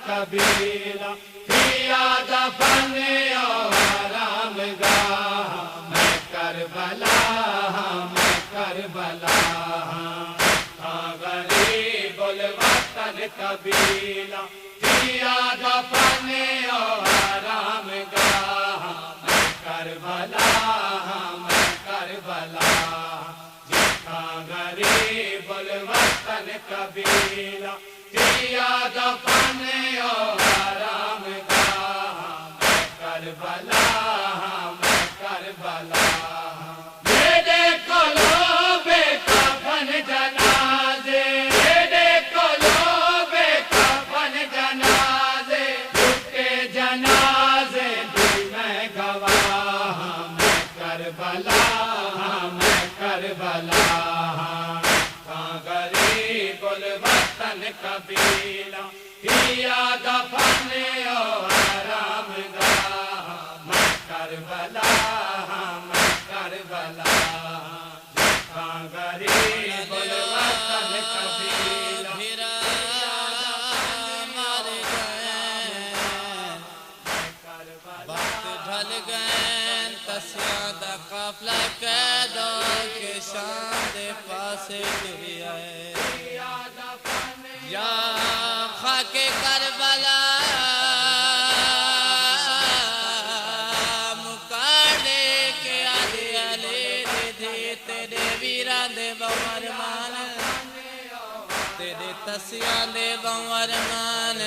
قبیلہ کیا دفن آرام گاہ میں کربلا میں کربلا غریب الوطن قبیلہ کیا دفن آرام گاہ میں کربلا میں کربلا غریب الوطن قبیلہ کیا دفن آرام گاہ میں کربلا میں کربلا میرے قلوبِ کفن جنازے میرے قلوبِ کفن جنازے جھکے جنازے بھی میں گواہ میں کربلا میں کربلا غریب الوطن قبیلہ کیا دفن آرام گاہ میں کربلا میں کربلا غریب الوطن قبیلہ وقت ڈھل گئے تسیاں دا قافلہ قیدوں کے شام دے پاسے ٹری آئے یا خاک کربلا مکاڑے کے آدھے علی دے تیرے ویران دے بور مان تیرے تسیاں دے بور مان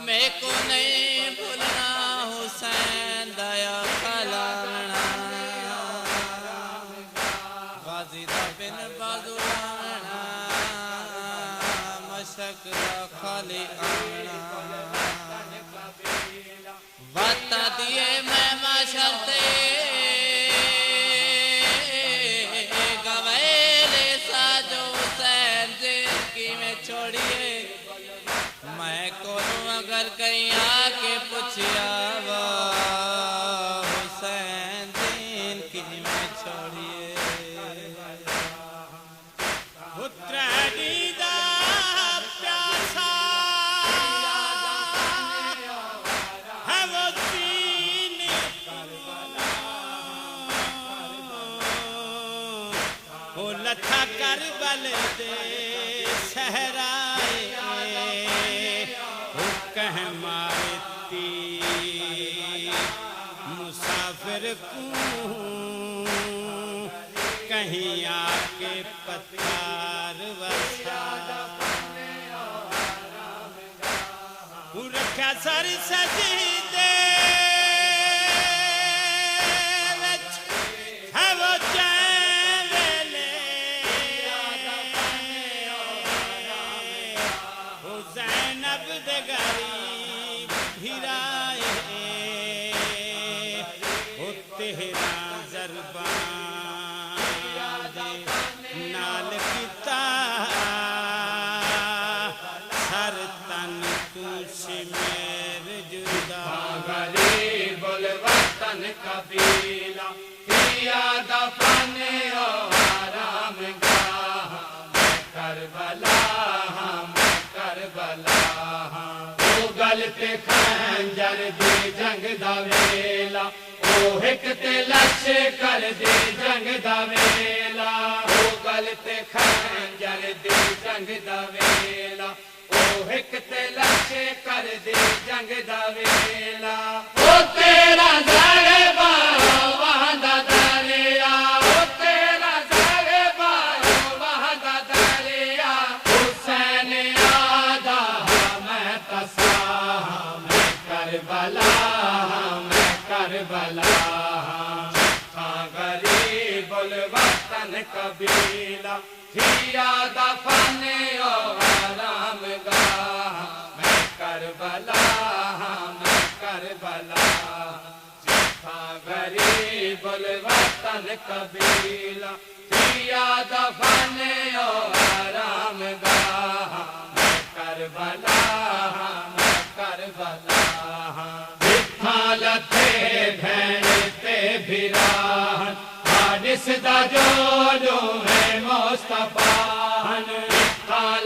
میں کو نہیں بھولنا حسین دیا کھلانا غازی دا بن بازو لانا مشک دا خالی آنا وطا دیے میں مشرتے گویلے ساجو حسین جن کی میں چھوڑیے میں کونوں اگر کہیں آکے پوچھیا وا حسین دین کی میں چھوڑیے پترانی دا پیاسا ہے وہ دین وہ لتھا کربل دے صحرائے مارتی مسافر کو کہیں آکے پتھر وسا رکھا سر سجدے ہے وہ چیلے زینب دے غریب بھیرائے او تیرا زربان دے نال کتا سر تن تو شمیر جدا غریب الوطن قبیلہ کیا دفن آرام گاہ میں کربلا کربلا او گلتے خنجر دی جنگ دا ویلا او ہک تے لشکر دی جنگ دا ویلا او گلتے خنجر دی جنگ دا ویلا او ہک تے لشکر دی جنگ دا ویلا او تیرا ضربہ وہاں دا دریا او تیرا ضربہ وہاں دا دریا حسین آدھا میں تسا میں کربلا میں کربلا غریب الوطن قبیلہ کیا دفن آرام گاہ میں کربلا میں کربلا غریب الوطن قبیلہ کیا دفن آرام گاہ میں کربلا میں کربلا لتے بھینتے بھیران حادث دا جو ہے مصطفیٰ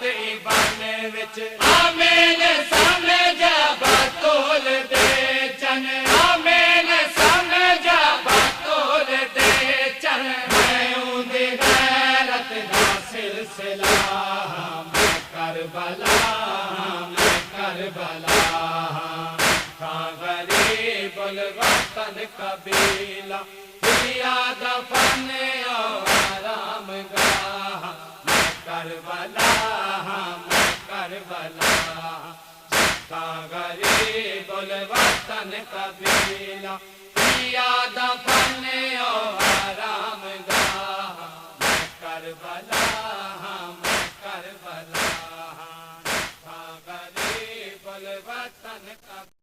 رات ایوان وچ آمین سمجھا بطول دے چن آمین سمجھا بطول دے چن میں اندی غیرت دا سلسلہ میں کربلا میں کربلا تھا غریب الوطن قبیلہ کیا دفن آرام گاہ میں کربلا میں کربلا تھا غریب الوطن قبیلہ کیا دفن آرام گاہ میں کربلا میں کربلا تھا غریب الوطن قبیلہ